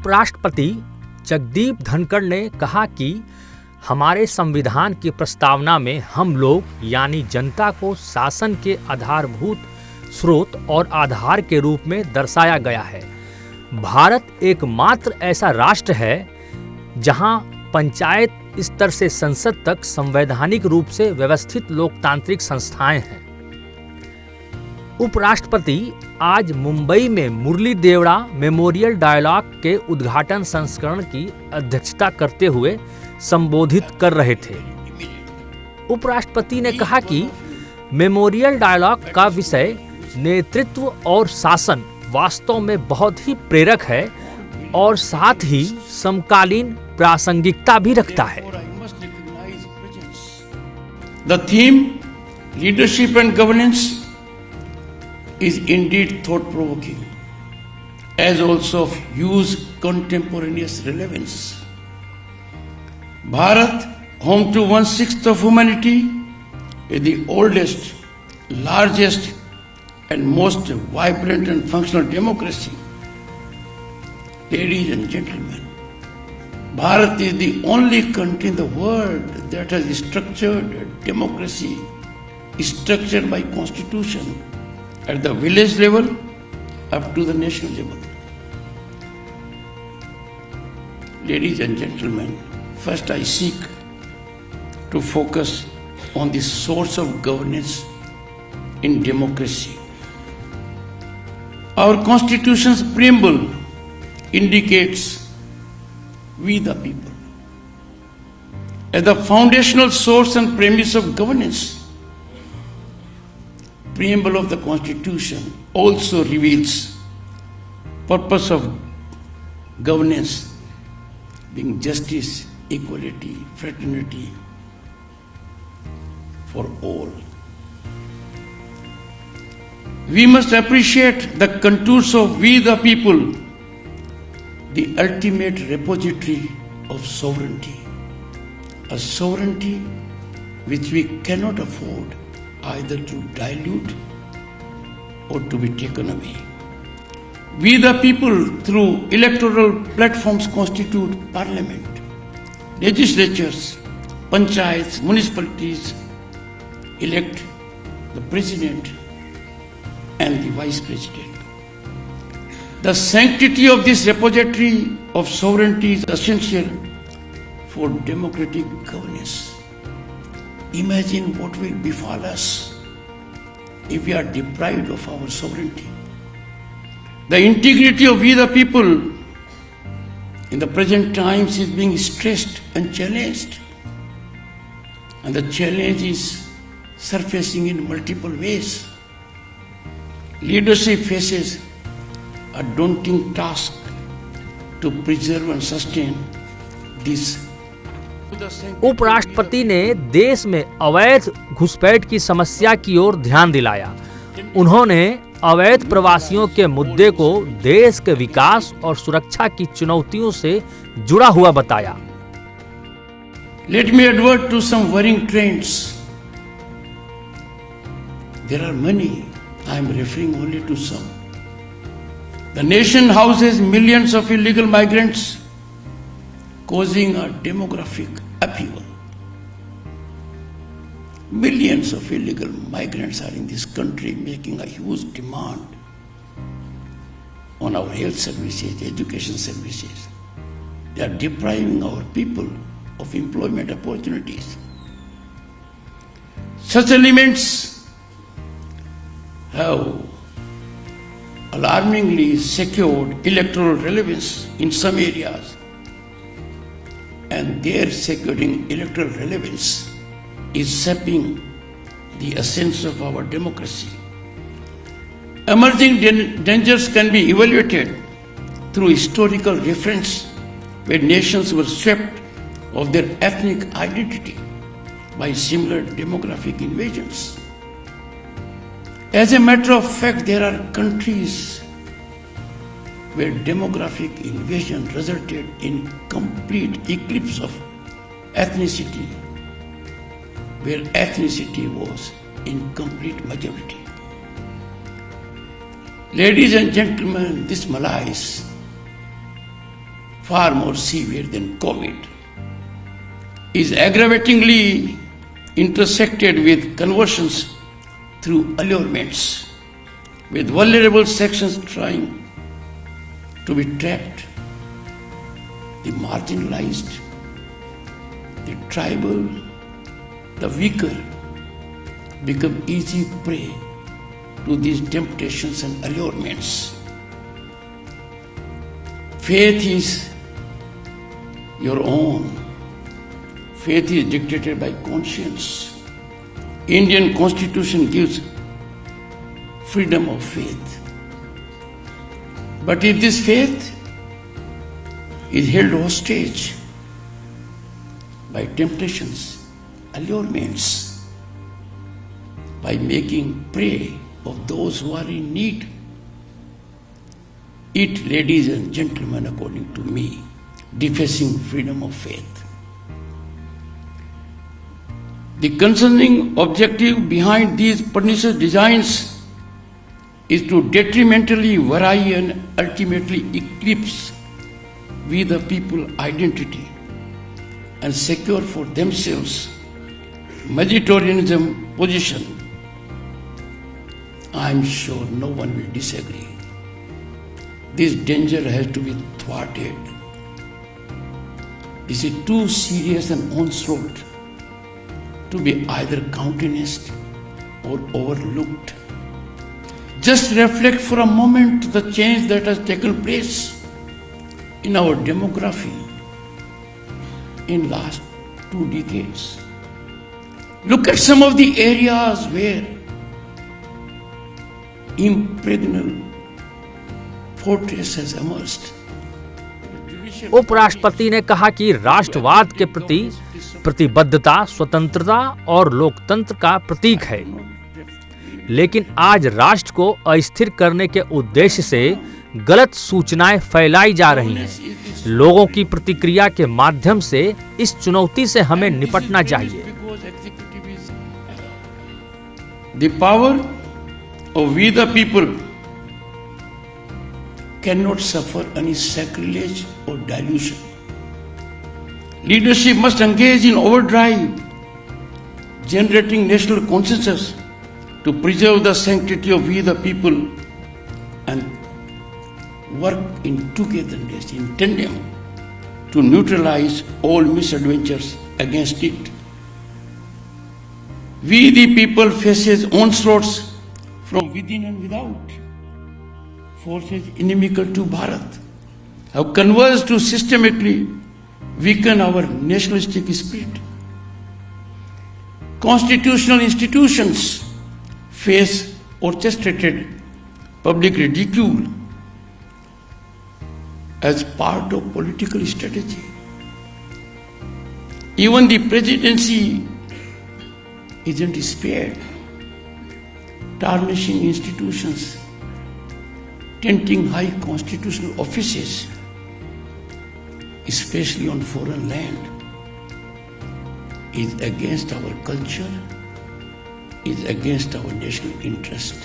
उपराष्ट्रपति जगदीप धनखड़ ने कहा कि हमारे संविधान की प्रस्तावना में हम लोग यानी जनता को शासन के आधारभूत स्रोत और आधार के रूप में दर्शाया गया है। भारत एकमात्र ऐसा राष्ट्र है जहां पंचायत स्तर से संसद तक संवैधानिक रूप से व्यवस्थित लोकतांत्रिक संस्थाएं हैं। उपराष्ट्रपति आज मुंबई में मुरली देवड़ा मेमोरियल डायलॉग के उद्घाटन संस्करण की अध्यक्षता करते हुए संबोधित कर रहे थे। उपराष्ट्रपति ने कहा कि मेमोरियल डायलॉग का विषय नेतृत्व और शासन वास्तव में बहुत ही प्रेरक है और साथ ही समकालीन प्रासंगिकता भी रखता है। The theme leadership and governance is indeed thought-provoking, as also of huge contemporaneous relevance. Bharat, home to 1/6 of humanity, is the oldest, largest, and most vibrant and functional democracy. Ladies and gentlemen, Bharat is the only country in the world that has structured democracy, structured by constitution, at the village level up to the national level. Ladies and gentlemen, first I seek to focus on the source of governance in democracy. Our Constitution's preamble indicates we the people as the foundational source and premise of governance. Preamble of the Constitution also reveals purpose of governance being justice, equality, fraternity for all. We must appreciate the contours of we the people, the ultimate repository of sovereignty, a sovereignty which we cannot afford either to dilute or to be taken away. We the people through electoral platforms constitute parliament, legislatures, panchayats, municipalities, elect the president and the vice president. The sanctity of this repository of sovereignty is essential for democratic governance. Imagine what will befall us if we are deprived of our sovereignty. The integrity of we the people in the present times is being stressed and challenged. And the challenge is surfacing in multiple ways. Leadership faces a daunting task to preserve and sustain this. उपराष्ट्रपति ने देश में अवैध घुसपैठ की समस्या की ओर ध्यान दिलाया। उन्होंने अवैध प्रवासियों के मुद्दे को देश के विकास और सुरक्षा की चुनौतियों से जुड़ा हुआ बताया। Let me advert to some worrying trends. There are many. I am referring only to some. The nation houses millions of illegal migrants, causing a demographic upheaval. Millions of illegal migrants are in this country, making a huge demand on our health services, education services. They are depriving our people of employment opportunities. Such elements have alarmingly secured electoral relevance in some areas, and their securing electoral relevance is sapping the essence of our democracy. Emerging dangers can be evaluated through historical reference, where nations were stripped of their ethnic identity by similar demographic invasions. As a matter of fact, there are countries where demographic invasion resulted in complete eclipse of ethnicity, where ethnicity was in complete majority. Ladies and gentlemen, this malaise far more severe than COVID, is aggravatingly intersected with conversions through allurements, with vulnerable sections trying to be trapped, the marginalized, the tribal, the weaker become easy prey to these temptations and allurements. Faith is your own. Faith is dictated by conscience. Indian Constitution gives freedom of faith. But if this faith is held hostage by temptations, allurements, by making prey of those who are in need, it, ladies and gentlemen, according to me, defacing freedom of faith. The concerning objective behind these pernicious designs is to detrimentally vary and ultimately eclipse we the people identity and secure for themselves majoritarianism position. I am sure no one will disagree. This danger has to be thwarted. This is too serious an onslaught to be either countenanced or overlooked. Just reflect for a moment the change that has taken place in our demography in last 2 decades. Look at some of the areas where impregnable fortress has emerged. उपराष्ट्रपति ने कहा कि राष्ट्रवाद के प्रति प्रतिबद्धता स्वतंत्रता और लोकतंत्र का प्रतीक है, लेकिन आज राष्ट्र को अस्थिर करने के उद्देश्य से गलत सूचनाएं फैलाई जा रही हैं। लोगों की प्रतिक्रिया के माध्यम से इस चुनौती से हमें निपटना चाहिए। The power of we the people cannot suffer any sacrilege or dilution. Leadership must engage in overdrive, generating national consensus to preserve the sanctity of we the people and work in togetherness, in tandem, to neutralize all misadventures against it. We the people faces onslaughts from within and without. Forces inimical to Bharat have converged to systematically weaken our nationalistic spirit. Constitutional institutions face orchestrated public ridicule as part of political strategy. Even the presidency isn't spared, tarnishing institutions, tenting high constitutional offices, especially on foreign land, is against our culture, is against our national interest.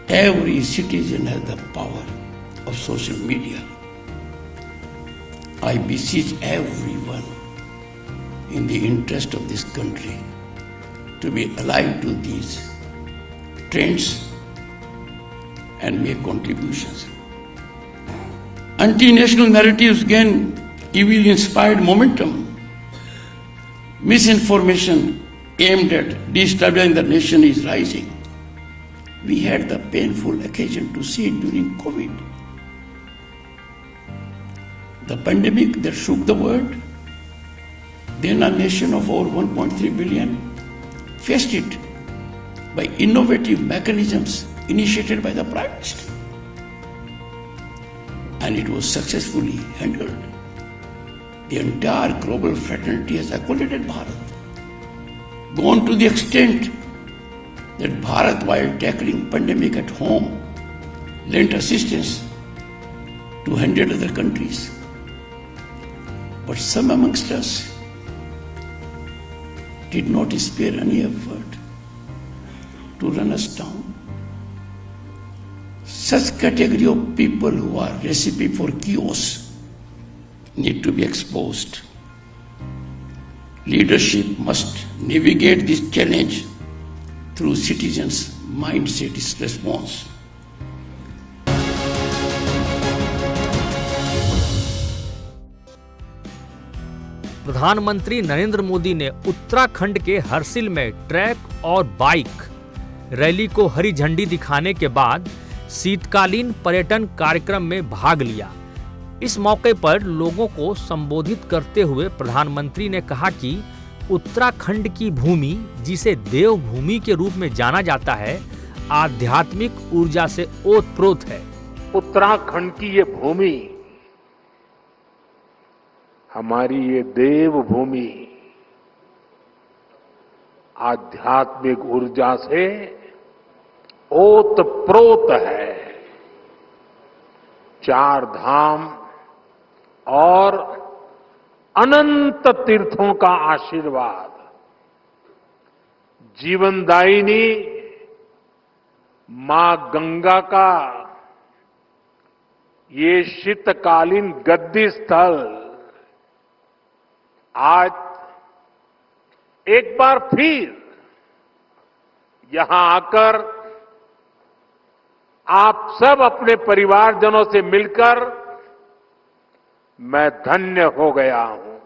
Every citizen has the power of social media. I beseech everyone in the interest of this country to be alive to these trends and make contributions. Anti-national narratives gain evil-inspired momentum. Misinformation aimed at destabilizing the nation is rising. We had the painful occasion to see it during COVID. The pandemic that shook the world, then a nation of over 1.3 billion faced it by innovative mechanisms initiated by the Prime Minister. And it was successfully handled. The entire global fraternity has accolated Bharat, gone to the extent that Bharat, while tackling pandemic at home, lent assistance to 100 other countries. But some amongst us did not spare any effort to run us down. such category of people who are recipe for chaos need to be exposed. Leadership must navigate this challenge through citizens' mindset response. प्रधानमंत्री नरेंद्र मोदी ने उत्तराखंड के हरसिल में track और bike rally को हरी झंडी दिखाने के बाद शीतकालीन पर्यटन कार्यक्रम में भाग लिया। इस मौके पर लोगों को संबोधित करते हुए प्रधानमंत्री ने कहा कि उत्तराखंड की भूमि, जिसे देवभूमि के रूप में जाना जाता है, आध्यात्मिक ऊर्जा से ओतप्रोत है। उत्तराखंड की ये भूमि, हमारी ये देवभूमि आध्यात्मिक ऊर्जा से ओतप्रोत है। चार धाम और अनंत तीर्थों का आशीर्वाद, जीवनदायिनी मां गंगा का ये शीतकालीन गद्दी स्थल आज एक बार फिर यहां आकर आप सब अपने परिवारजनों से मिलकर मैं धन्य हो गया हूं।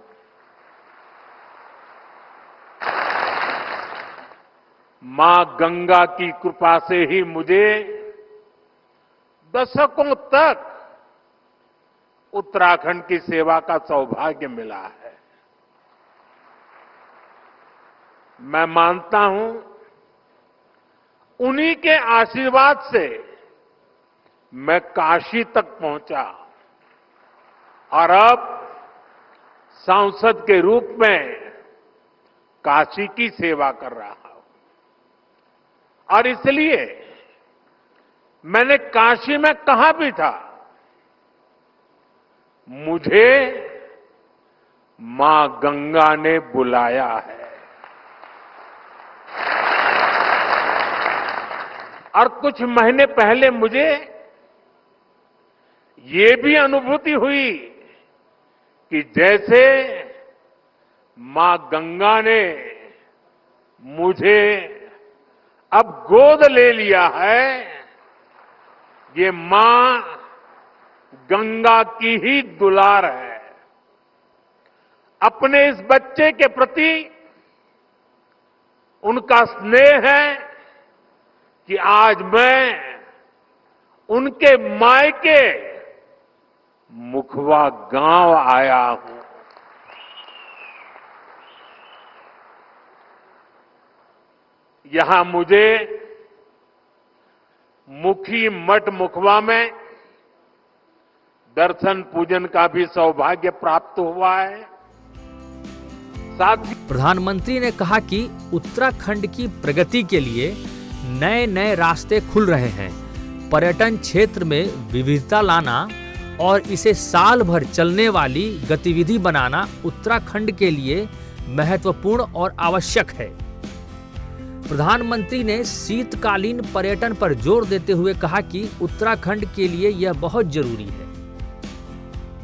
मां गंगा की कृपा से ही मुझे दशकों तक उत्तराखंड की सेवा का सौभाग्य मिला है। मैं मानता हूं उन्हीं के आशीर्वाद से मैं काशी तक पहुंचा और अब सांसद के रूप में काशी की सेवा कर रहा हूं। और इसलिए मैंने काशी में कहा भी था, मुझे मां गंगा ने बुलाया है। और कुछ महीने पहले मुझे ये भी अनुभूति हुई कि जैसे मां गंगा ने मुझे अब गोद ले लिया है, ये मां गंगा की ही दुलार है। अपने इस बच्चे के प्रति उनका स्नेह है कि आज मैं उनके मायके मुखवा गांव आया हूं। यहां मुझे मुखी मठ मुखवा में दर्शन पूजन का भी सौभाग्य प्राप्त हुआ है। साथ ही प्रधानमंत्री ने कहा कि उत्तराखंड की प्रगति के लिए नए नए रास्ते खुल रहे हैं। पर्यटन क्षेत्र में विविधता लाना और इसे साल भर चलने वाली गतिविधि बनाना उत्तराखंड के लिए महत्वपूर्ण और आवश्यक है। प्रधानमंत्री ने शीतकालीन पर्यटन पर जोर देते हुए कहा कि उत्तराखंड के लिए यह बहुत जरूरी है।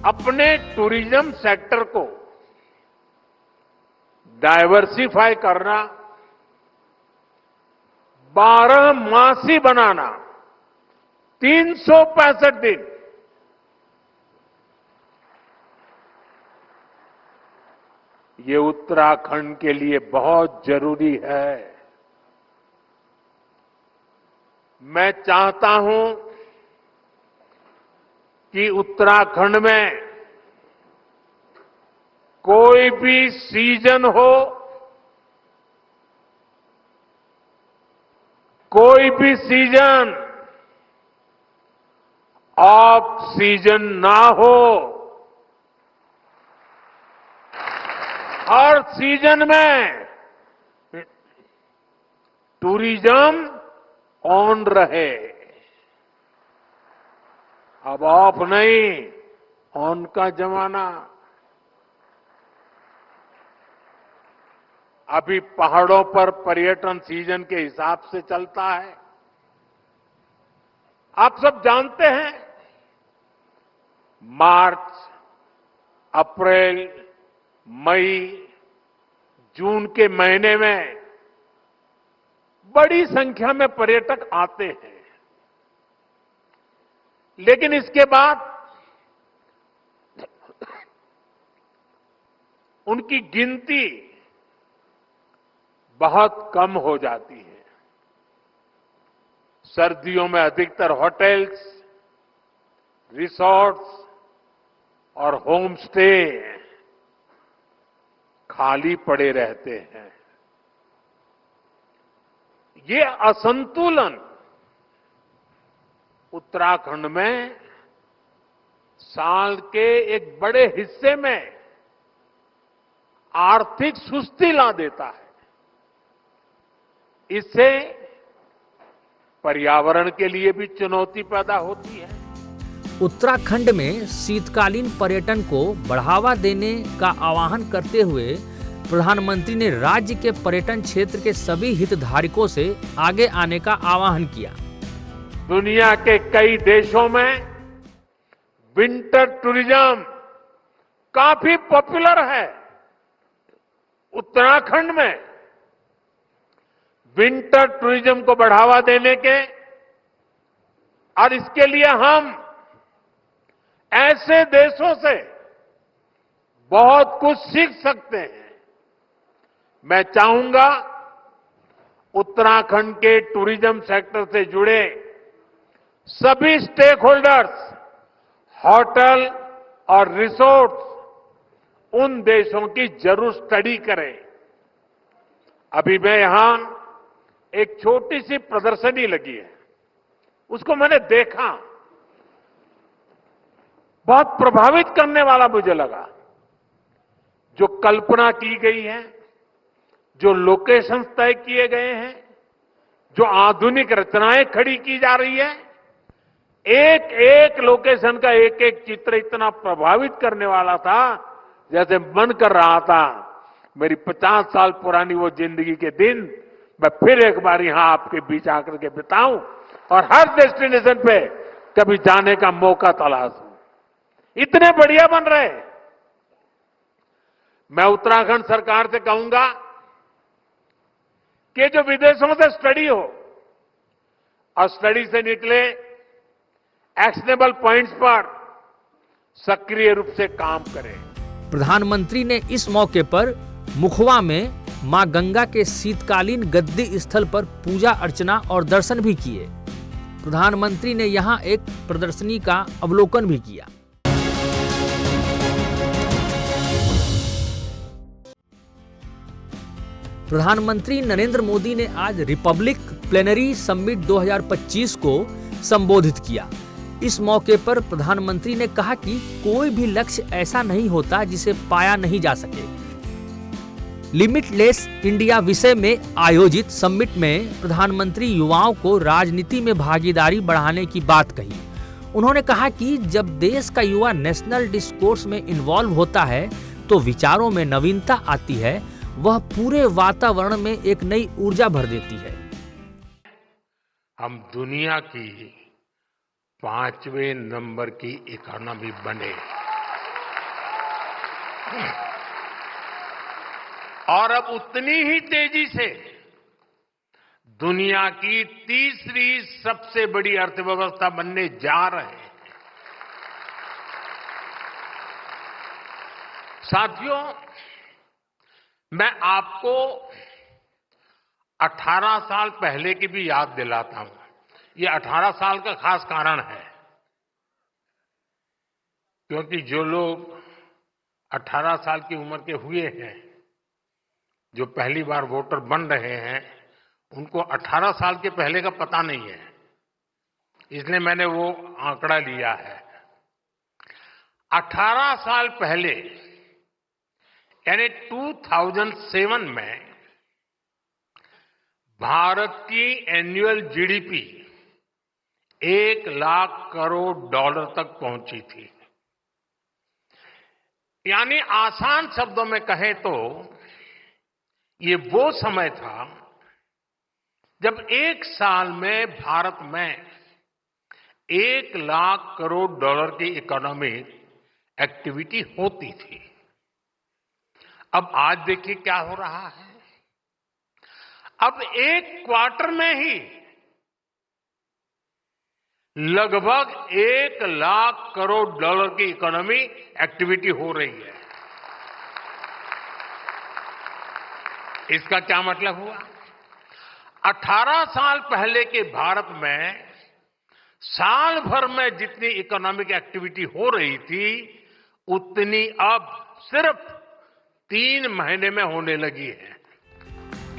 अपने टूरिज्म सेक्टर को डाइवर्सिफाई करना, 12 मासी बनाना, 365 दिन, ये उत्तराखंड के लिए बहुत जरूरी है। मैं चाहता हूं कि उत्तराखंड में कोई भी सीजन हो, कोई भी सीजन ऑफ सीजन ना हो, हर सीजन में टूरिज्म ऑन रहे। अब ऑफ नहीं, ऑन का जमाना। अभी पहाड़ों पर पर्यटन सीजन के हिसाब से चलता है। आप सब जानते हैं, मार्च, अप्रैल, मई, जून के महीने में बड़ी संख्या में पर्यटक आते हैं। लेकिन इसके बाद उनकी गिनती बहुत कम हो जाती है। सर्दियों में अधिकतर होटल्स, रिसोर्ट्स और होम स्टे खाली पड़े रहते हैं। ये असंतुलन उत्तराखंड में साल के एक बड़े हिस्से में आर्थिक सुस्ती ला देता है। इससे पर्यावरण के लिए भी चुनौती पैदा होती है। उत्तराखंड में शीतकालीन पर्यटन को बढ़ावा देने का आह्वान करते हुए प्रधानमंत्री ने राज्य के पर्यटन क्षेत्र के सभी हितधारकों से आगे आने का आह्वान किया। दुनिया के कई देशों में विंटर टूरिज्म काफी पॉपुलर है। उत्तराखंड में विंटर टूरिज्म को बढ़ावा देने के और इसके लिए हम ऐसे देशों से बहुत कुछ सीख सकते हैं। मैं चाहूंगा उत्तराखंड के टूरिज्म सेक्टर से जुड़े सभी स्टेक होल्डर्स, होटल और रिसोर्ट्स उन देशों की जरूर स्टडी करें। अभी मैं यहां एक छोटी सी प्रदर्शनी लगी है, उसको मैंने देखा, बहुत प्रभावित करने वाला मुझे लगा। जो कल्पना की गई है, जो लोकेशंस तय किए गए हैं, जो आधुनिक रचनाएं खड़ी की जा रही है, एक एक लोकेशन का एक एक चित्र इतना प्रभावित करने वाला था, जैसे मन कर रहा था मेरी 50 साल पुरानी वो जिंदगी के दिन मैं फिर एक बार यहां आपके बीच आकर के बिताऊं और हर डेस्टिनेशन पे कभी जाने का मौका तलाशूं। इतने बढ़िया बन रहे। मैं उत्तराखंड सरकार से कहूंगा कि जो विदेशों से स्टडी हो और स्टडी से निकले एक्शनेबल पॉइंट्स पर सक्रिय रूप से काम करें। प्रधानमंत्री ने इस मौके पर मुखवा में मां गंगा के शीतकालीन गद्दी स्थल पर पूजा अर्चना और दर्शन भी किए। प्रधानमंत्री ने यहां एक प्रदर्शनी का अवलोकन भी किया। प्रधानमंत्री नरेंद्र मोदी ने आज रिपब्लिक प्लेनरी समिट 2025 को संबोधित किया। इस मौके पर प्रधानमंत्री ने कहा कि कोई भी लक्ष्य ऐसा नहीं होता जिसे पाया नहीं जा सके। लिमिटलेस इंडिया विषय में आयोजित समिट में प्रधानमंत्री युवाओं को राजनीति में भागीदारी बढ़ाने की बात कही। उन्होंने कहा कि जब देश का युवा नेशनल डिस्कोर्स में इन्वॉल्व होता है तो विचारों में नवीनता आती है, वह पूरे वातावरण में एक नई ऊर्जा भर देती है। हम दुनिया की 5वें नंबर की इकोनॉमी बने और अब उतनी ही तेजी से दुनिया की तीसरी सबसे बड़ी अर्थव्यवस्था बनने जा रहे हैं। साथियों, मैं आपको 18 साल पहले की भी याद दिलाता हूं। ये 18 साल का खास कारण है क्योंकि जो लोग 18 साल की उम्र के हुए हैं, जो पहली बार वोटर बन रहे हैं, उनको 18 साल के पहले का पता नहीं है, इसलिए मैंने वो आंकड़ा लिया है। 18 साल पहले यानी 2007 में भारत की annual GDP 1 lakh crore dollar तक पहुंची थी। यानी आसान शब्दों में कहें तो ये वो समय था जब एक साल में भारत में 1 लाख करोड़ डॉलर की इकोनॉमिक एक्टिविटी होती थी। अब आज देखिए क्या हो रहा है। अब 1 क्वार्टर में ही लगभग 1 लाख करोड़ डॉलर की इकोनॉमी एक्टिविटी हो रही है। इसका क्या मतलब हुआ? 18 साल पहले के भारत में साल भर में जितनी इकोनॉमिक एक्टिविटी हो रही थी उतनी अब सिर्फ 3 महीने में होने लगी है।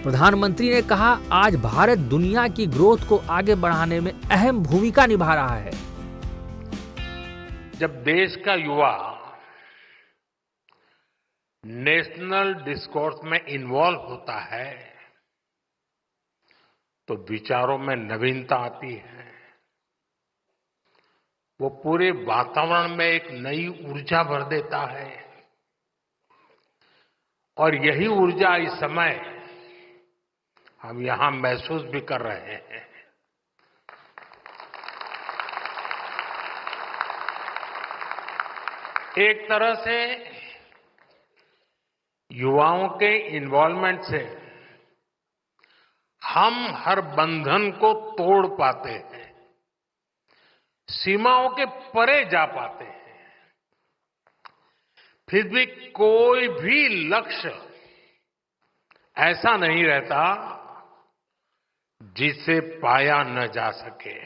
प्रधानमंत्री ने कहा, आज भारत दुनिया की ग्रोथ को आगे बढ़ाने में अहम भूमिका निभा रहा है। जब देश का युवा नेशनल डिस्कोर्स में इन्वॉल्व होता है तो विचारों में नवीनता आती है। वो पूरे वातावरण में एक नई ऊर्जा भर देता है और यही ऊर्जा इस समय हम यहां महसूस भी कर रहे हैं। एक तरह से युवाओं के इन्वॉल्वमेंट से हम हर बंधन को तोड़ पाते हैं, सीमाओं के परे जा पाते हैं। फिर भी कोई भी लक्ष्य ऐसा नहीं रहता जिसे पाया न जा सके।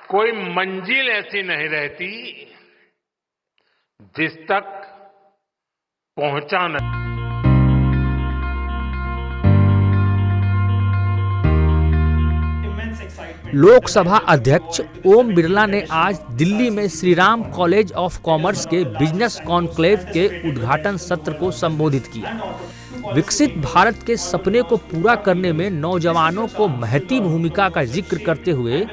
कोई मंजिल ऐसी नहीं रहती जिस तक पहुंचा न। लोकसभा अध्यक्ष ओम बिरला ने आज दिल्ली में Shri Ram college of commerce के बिजनेस कॉन्क्लेव के उद्घाटन सत्र को संबोधित किया। विकसित भारत के सपने को पूरा करने में नौजवानों को महती भूमिका का जिक्र करते हुए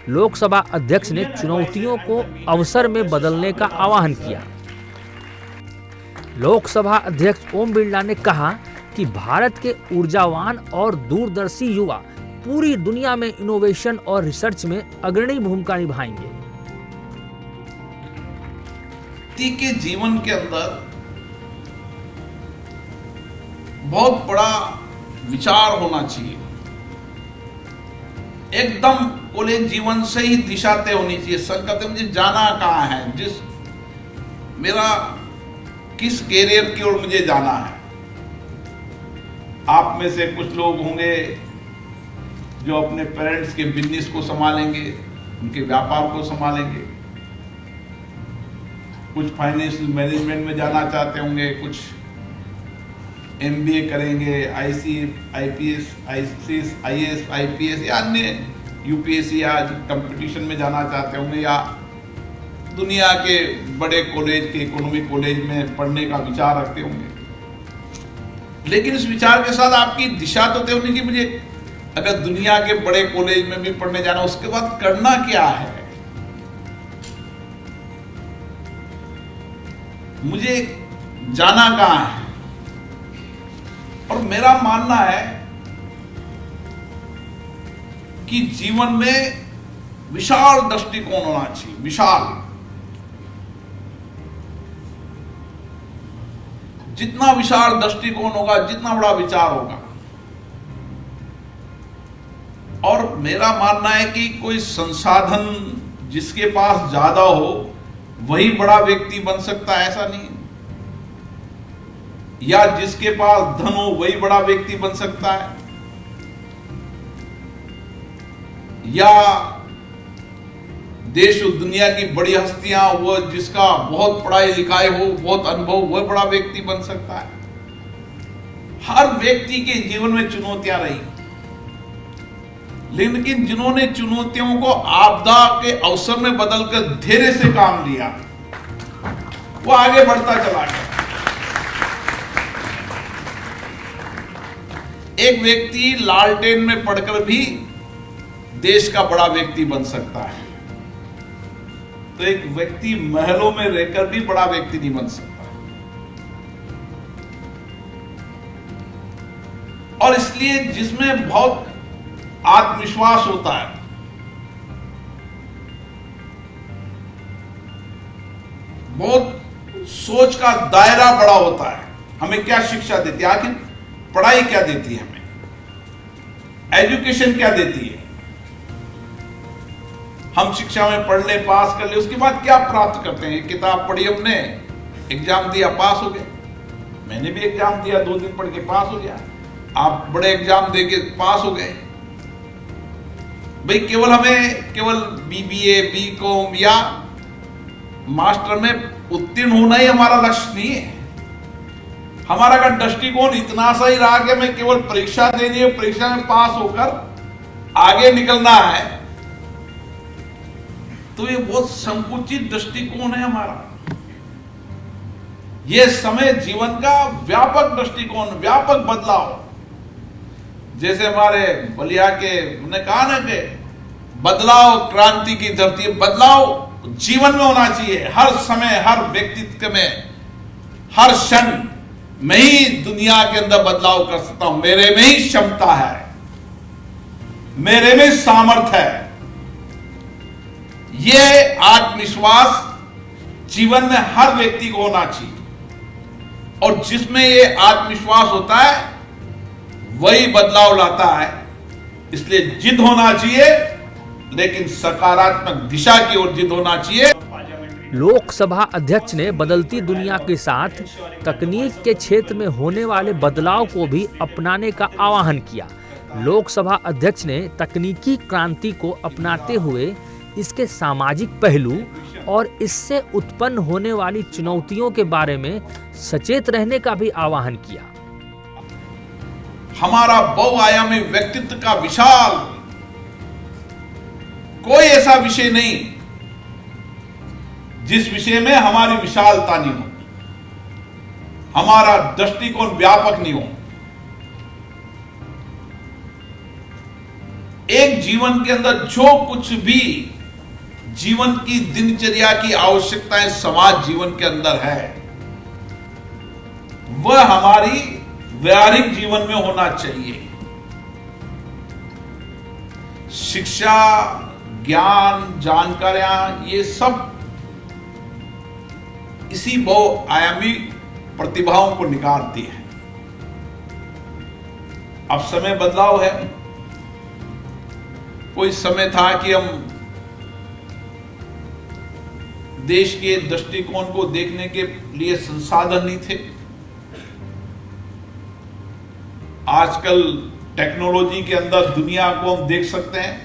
लोकसभा अध्यक्ष ने चुनौतियों को अवसर में बदलने का आह्वान किया। लोकसभा अध्यक्ष ओम बिरला ने कहा कि भारत के ऊर्जावान और दूरदर्शी युवा पूरी दुनिया में इनोवेशन और रिसर्च में अग्रणी भूमिका निभाएंगे। व्यक्ति के जीवन के अंदर बहुत बड़ा विचार होना चाहिए। एकदम कॉलेज जीवन से ही दिशा तय होनी चाहिए। संकल्प मुझे जाना कहाँ है, मेरा किस कैरियर की ओर मुझे जाना है। आप में से कुछ लोग होंगे जो अपने पेरेंट्स के बिजनेस को संभालेंगे, उनके व्यापार को संभालेंगे। कुछ फाइनेंशियल मैनेजमेंट में जाना चाहते होंगे, कुछ MBA करेंगे, IPS, IAS, IPS या अन्य UPSC या कंपटीशन में जाना चाहते होंगे, या दुनिया के बड़े कॉलेज के इकोनॉमिक कॉलेज में पढ़ने का विचार रखते होंगे। लेकिन इस विचार के साथ आपकी दिशा तो तय होनी कि मुझे अगर दुनिया के बड़े कॉलेज में भी पढ़ने जाना, उसके बाद करना क्या है, मुझे जाना कहां है। और मेरा मानना है कि जीवन में विशाल दृष्टिकोण होना चाहिए। विशाल, जितना विशाल दृष्टिकोण होगा, जितना बड़ा विचार होगा। और मेरा मानना है कि कोई संसाधन जिसके पास ज्यादा हो वही बड़ा व्यक्ति बन सकता है, ऐसा नहीं। या जिसके पास धन हो वही बड़ा व्यक्ति बन सकता है, या देश और दुनिया की बड़ी हस्तियां, वो जिसका बहुत पढ़ाई लिखाई हो, बहुत अनुभव, वह बड़ा व्यक्ति बन सकता है। हर व्यक्ति के जीवन में चुनौतियां रही, लेकिन जिन्होंने चुनौतियों को आपदा के अवसर में बदलकर धैर्य से काम लिया, वो आगे बढ़ता चला गया। एक व्यक्ति लालटेन में पढ़कर भी देश का बड़ा व्यक्ति बन सकता है, तो एक व्यक्ति महलों में रहकर भी बड़ा व्यक्ति नहीं बन सकता। और इसलिए जिसमें बहुत आत्मविश्वास होता है, बहुत सोच का दायरा बड़ा होता है। हमें क्या शिक्षा देती है, आखिर पढ़ाई क्या देती है, हमें एजुकेशन क्या देती है। हम शिक्षा में पढ़ ले, पास कर ले, उसके बाद क्या प्राप्त करते हैं। किताब पढ़ी हमने, एग्जाम दिया, पास हो गए। मैंने भी एग्जाम दिया, 2 दिन पढ़ के पास हो गया। आप बड़े एग्जाम दे के पास हो गए। भाई केवल बीबीए, बीकॉम या मास्टर में उत्तीर्ण होना ही हमारा लक्ष्य नहीं है। हमारा अगर दृष्टिकोण इतना सा ही रहा कि मैं केवल परीक्षा देनी है, परीक्षा में पास होकर आगे निकलना है, तो ये बहुत संकुचित दृष्टिकोण है हमारा। ये समय जीवन का व्यापक दृष्टिकोण, व्यापक बदलाव। जैसे हमारे बलिया के ने कहा ना कि बदलाव क्रांति की धरती, बदलाव जीवन में होना चाहिए। हर समय, हर व्यक्तित्व में, हर क्षण मैं ही दुनिया के अंदर बदलाव कर सकता हूं। मेरे में ही क्षमता है, मेरे में सामर्थ्य है। यह आत्मविश्वास जीवन में हर व्यक्ति को होना चाहिए, और जिसमें यह आत्मविश्वास होता है वही बदलाव लाता है। इसलिए जिद होना चाहिए, लेकिन सकारात्मक दिशा की ओर जिद होना चाहिए। लोकसभा अध्यक्ष ने बदलती दुनिया के साथ तकनीक के क्षेत्र में होने वाले बदलाव को भी अपनाने का आह्वान किया। लोकसभा अध्यक्ष ने तकनीकी क्रांति को अपनाते हुए इसके सामाजिक पहलू और इससे उत्पन्न होने वाली चुनौतियों के बारे में सचेत रहने का भी आह्वान किया। हमारा बहुआयामी व्यक्तित्व का विशाल, कोई ऐसा विषय नहीं जिस विषय में हमारी विशालता नहीं हो, हमारा दृष्टिकोण व्यापक नहीं हो। एक जीवन के अंदर जो कुछ भी जीवन की दिनचर्या की आवश्यकताएं समाज जीवन के अंदर है, वह हमारी व्यवहारिक जीवन में होना चाहिए। शिक्षा, ज्ञान, जानकारियां, ये सब इसी बहुआयामी प्रतिभाओं को निखारती है। अब समय बदलाव है। कोई समय था कि हम देश के दृष्टिकोण को देखने के लिए संसाधन नहीं थे। आजकल टेक्नोलॉजी के अंदर दुनिया को हम देख सकते हैं।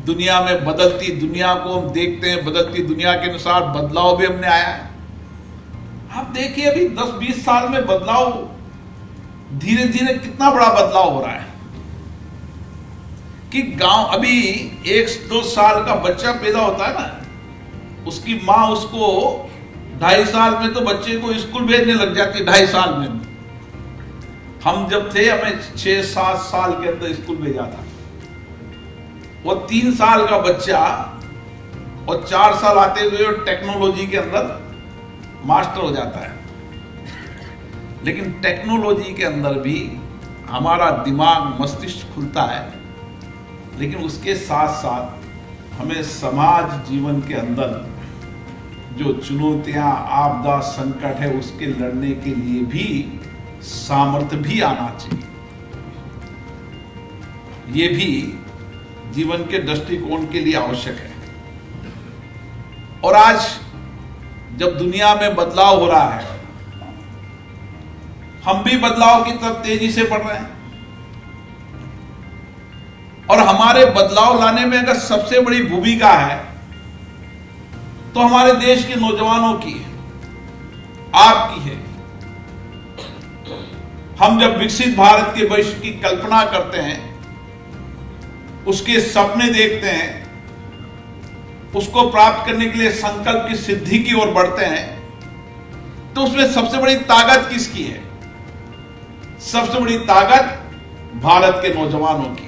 दुनिया में बदलती दुनिया को हम देखते हैं, बदलती दुनिया के अनुसार बदलाव भी हमने आया है। आप देखिए अभी 10-20 साल में बदलाव, धीरे धीरे कितना बड़ा बदलाव हो रहा है कि गांव, अभी 1-2 साल का बच्चा पैदा होता है ना, उसकी माँ उसको 2.5 साल में तो बच्चे को स्कूल भेजने लग जाती है। 2.5 साल में हम जब थे, हमें 6-7 साल के अंदर स्कूल भेजा था। वो 3 साल का बच्चा और 4 साल आते हुए टेक्नोलॉजी के अंदर मास्टर हो जाता है। लेकिन टेक्नोलॉजी के अंदर भी हमारा दिमाग, मस्तिष्क खुलता है, लेकिन उसके साथ साथ हमें समाज जीवन के अंदर जो चुनौतियां, आपदा, संकट है, उसके लड़ने के लिए भी सामर्थ्य भी आना चाहिए। ये भी जीवन के दृष्टिकोण के लिए आवश्यक है। और आज जब दुनिया में बदलाव हो रहा है, हम भी बदलाव की तरफ तेजी से बढ़ रहे हैं। और हमारे बदलाव लाने में अगर सबसे बड़ी भूमिका है तो हमारे देश के नौजवानों की है, आपकी है। हम जब विकसित भारत के भविष्य की कल्पना करते हैं, उसके सपने देखते हैं, उसको प्राप्त करने के लिए संकल्प की सिद्धि की ओर बढ़ते हैं, तो उसमें सबसे बड़ी ताकत किसकी है? सबसे बड़ी ताकत भारत के नौजवानों की है।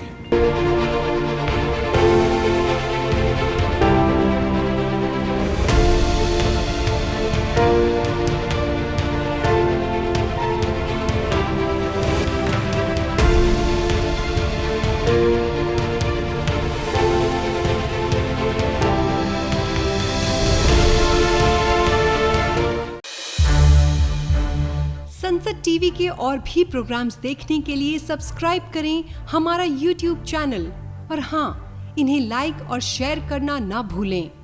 संसद टीवी के और भी प्रोग्राम्स देखने के लिए सब्सक्राइब करें हमारा YouTube चैनल और हाँ, इन्हें लाइक और शेयर करना ना भूलें।